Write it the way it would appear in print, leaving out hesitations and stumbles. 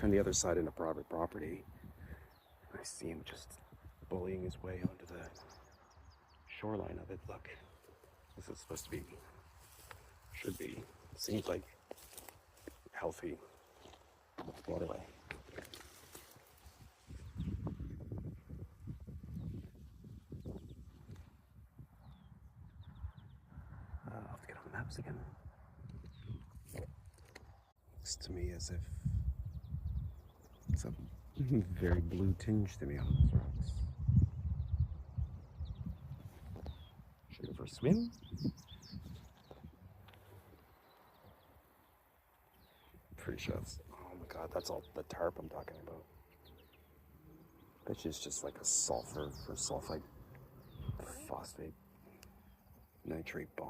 turn the other side into private property. I see him just bullying his way onto the shoreline of it. Look, this is supposed to be, should be, seems like healthy waterway. I'll have to get on the maps again. Looks to me as if it's a very blue tinge to me on those rocks. Should we go for a swim? Pretty sure that's, oh my god, that's all the tarp I'm talking about. Bet you it's just like a sulfur or sulfite phosphate nitrate bomb.